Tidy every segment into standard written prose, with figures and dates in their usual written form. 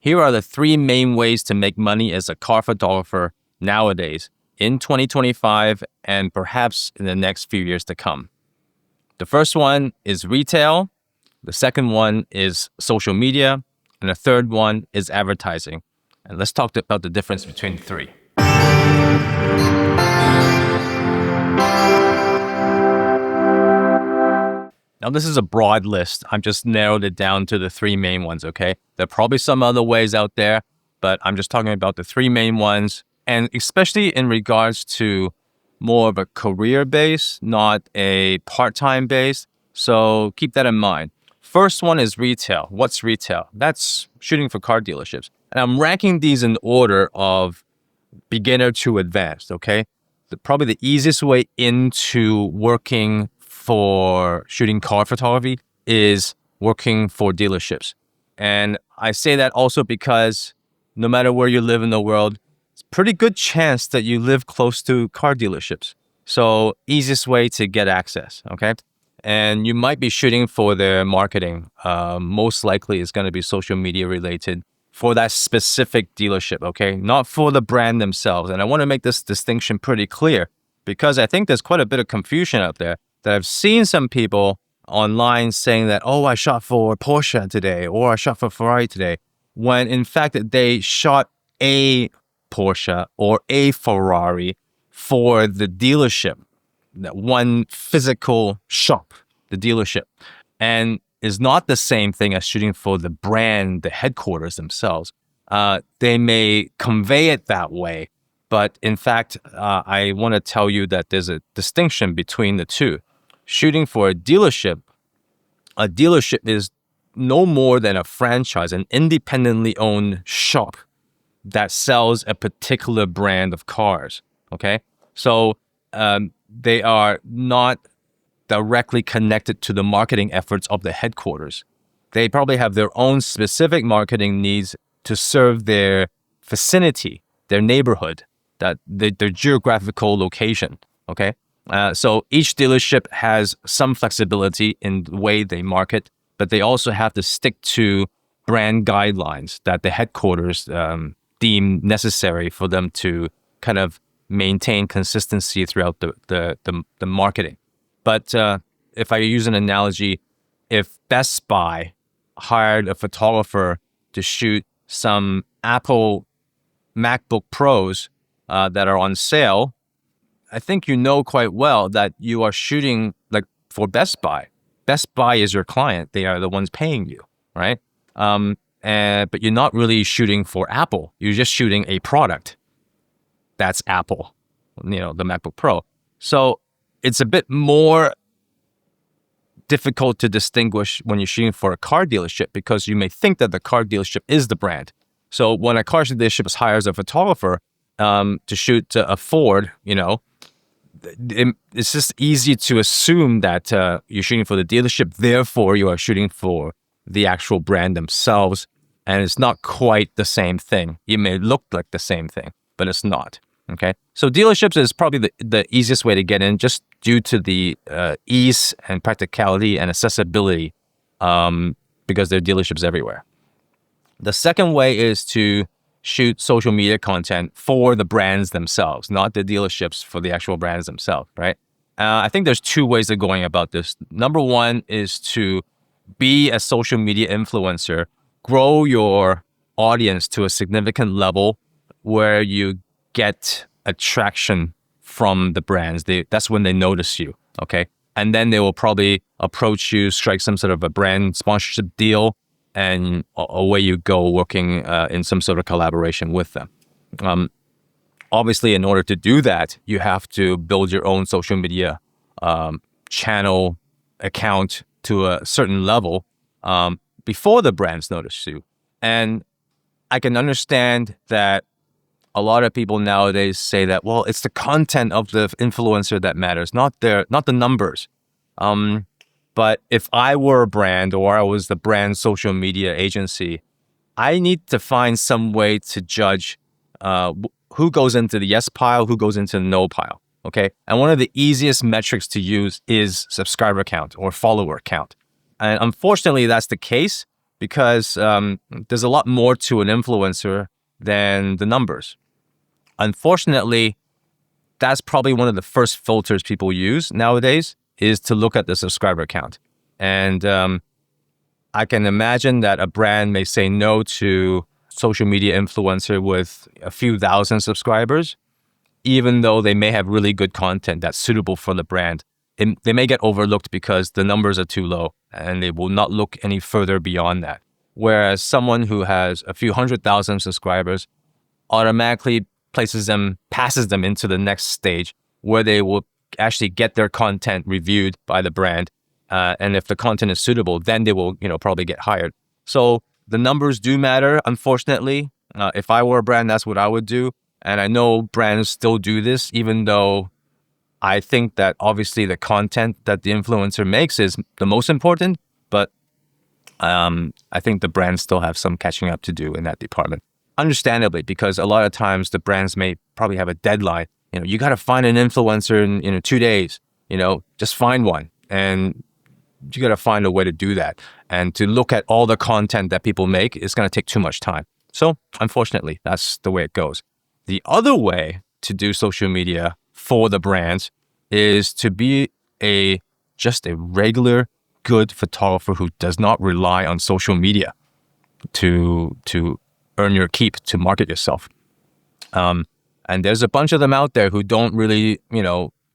Here are the 3 main ways to make money as a car photographer nowadays in 2025 and perhaps in the next few years to come. The first one is retail. The second one is social media. And the third one is advertising. And let's talk about the difference between the 3. Now, this is a broad list. I've just narrowed it down to the 3 main ones, okay? There are probably some other ways out there, but I'm just talking about the 3 main ones. And especially in regards to more of a career base, not a part-time base. So keep that in mind. First one is retail. What's retail? That's shooting for car dealerships. And I'm ranking these in order of beginner to advanced, okay? Probably the easiest way into working for shooting car photography is working for dealerships. And I say that also because no matter where you live in the world, it's a pretty good chance that you live close to car dealerships. So easiest way to get access, okay? And you might be shooting for their marketing. Most likely it's going to be social media related for that specific dealership, okay? Not for the brand themselves. And I want to make this distinction pretty clear because I think there's quite a bit of confusion out there that I've seen some people online saying that, oh, I shot for Porsche today or I shot for Ferrari today, when in fact they shot a Porsche or a Ferrari for the dealership, that one physical shop, the dealership, and is not the same thing as shooting for the brand, the headquarters themselves. They may convey it that way, but in fact, I want to tell you that there's a distinction between the two. Shooting for a dealership is no more than a franchise, an independently owned shop that sells a particular brand of cars, okay? So they are not directly connected to the marketing efforts of the headquarters. They probably have their own specific marketing needs to serve their vicinity, their neighborhood, their geographical location, okay? So each dealership has some flexibility in the way they market, but they also have to stick to brand guidelines that the headquarters deem necessary for them to kind of maintain consistency throughout the marketing. But if I use an analogy, if Best Buy hired a photographer to shoot some Apple MacBook Pros that are on sale, I think you know quite well that you are shooting like for Best Buy. Best Buy is your client. They are the ones paying you, right? But you're not really shooting for Apple. You're just shooting a product. That's Apple, the MacBook Pro. So it's a bit more difficult to distinguish when you're shooting for a car dealership because you may think that the car dealership is the brand. So when a car dealership hires a photographer to shoot a Ford, it's just easy to assume that you're shooting for the dealership. Therefore, you are shooting for the actual brand themselves. And it's not quite the same thing. It may look like the same thing, but it's not. Okay. So dealerships is probably the easiest way to get in just due to the ease and practicality and accessibility because there are dealerships everywhere. The second way is to shoot social media content for the brands themselves, not the dealerships, for the actual brands themselves, right? I think there's 2 ways of going about this. Number one is to be a social media influencer, grow your audience to a significant level where you get attraction from the brands. That's when they notice you, okay? And then they will probably approach you, strike some sort of a brand sponsorship deal, and away you go working in some sort of collaboration with them. Obviously, in order to do that, you have to build your own social media channel account to a certain level before the brands notice you. And I can understand that a lot of people nowadays say that, well, it's the content of the influencer that matters, not the numbers. But if I were a brand or I was the brand social media agency, I need to find some way to judge who goes into the yes pile, who goes into the no pile, okay? And one of the easiest metrics to use is subscriber count or follower count. And unfortunately, that's the case. because there's a lot more to an influencer than the numbers. Unfortunately, that's probably one of the first filters people use nowadays, is to look at the subscriber count. And I can imagine that a brand may say no to social media influencer with a few thousand subscribers, even though they may have really good content that's suitable for the brand. They may get overlooked because the numbers are too low and they will not look any further beyond that. Whereas someone who has a few 100,000 subscribers automatically passes them into the next stage where they will actually get their content reviewed by the brand. And if the content is suitable, then they will, probably get hired. So the numbers do matter, unfortunately. If I were a brand, that's what I would do. And I know brands still do this, even though I think that obviously the content that the influencer makes is the most important. But I think the brands still have some catching up to do in that department. Understandably, because a lot of times the brands may probably have a deadline. You got to find an influencer in 2 days. Just find one. And you got to find a way to do that. And to look at all the content that people make is going to take too much time. So unfortunately, that's the way it goes. The other way to do social media for the brands is to be just a regular, good photographer who does not rely on social media to earn your keep, to market yourself. And there's a bunch of them out there who don't really,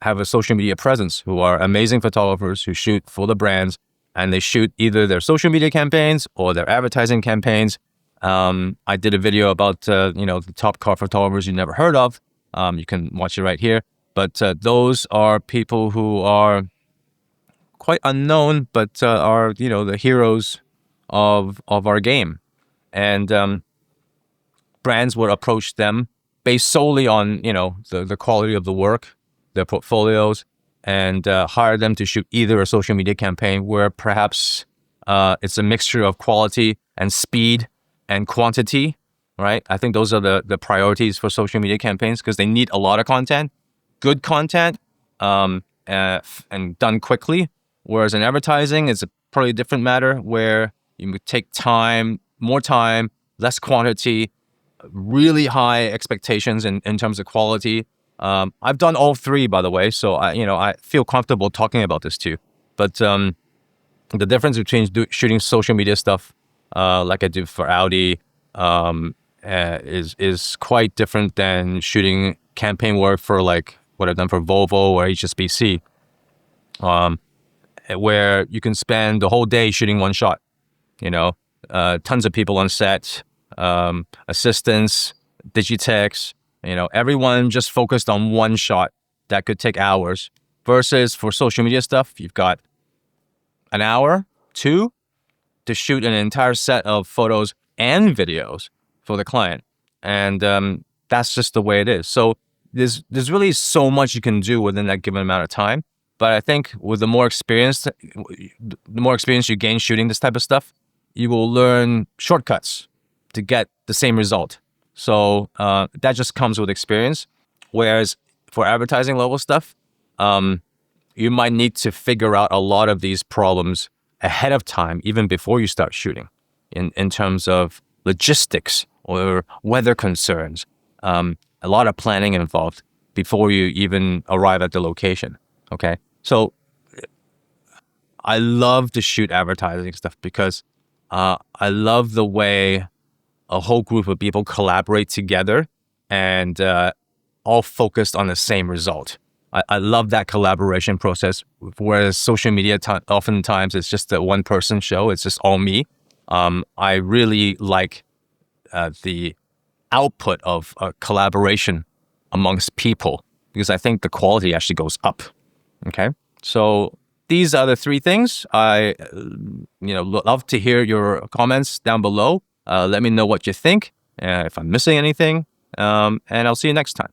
have a social media presence, who are amazing photographers who shoot for the brands, and they shoot either their social media campaigns or their advertising campaigns. I did a video about, the top car photographers you never heard of. You can watch it right here. But those are people who are quite unknown, but are, the heroes of our game. And brands would approach them based solely on, the quality of the work, their portfolios, and hire them to shoot either a social media campaign where perhaps it's a mixture of quality and speed and quantity, right? I think those are the priorities for social media campaigns, because they need a lot of content, good content, and done quickly. Whereas in advertising, it's a probably different matter where you would take more time, less quantity, really high expectations in terms of quality. I've done all three, by the way, so I feel comfortable talking about this too. But the difference between shooting social media stuff, like I do for Audi, is quite different than shooting campaign work for like what I've done for Volvo or HSBC, where you can spend the whole day shooting one shot. Tons of people on set, assistants, digitechs, everyone just focused on one shot that could take hours. Versus for social media stuff, you've got an hour, 2, to shoot an entire set of photos and videos for the client. And that's just the way it is. So there's really so much you can do within that given amount of time. But I think with the more experience you gain shooting this type of stuff, you will learn shortcuts to get the same result. So that just comes with experience. Whereas for advertising level stuff, you might need to figure out a lot of these problems ahead of time, even before you start shooting, in terms of logistics or weather concerns. A lot of planning involved before you even arrive at the location. Okay, so I love to shoot advertising stuff because I love the way a whole group of people collaborate together and all focused on the same result. I love that collaboration process, whereas social media oftentimes it's just a one-person show. It's just all me. I really like the output of collaboration amongst people because I think the quality actually goes up. Okay, so these are the 3 things. I love to hear your comments down below. Let me know what you think, if I'm missing anything, and I'll see you next time.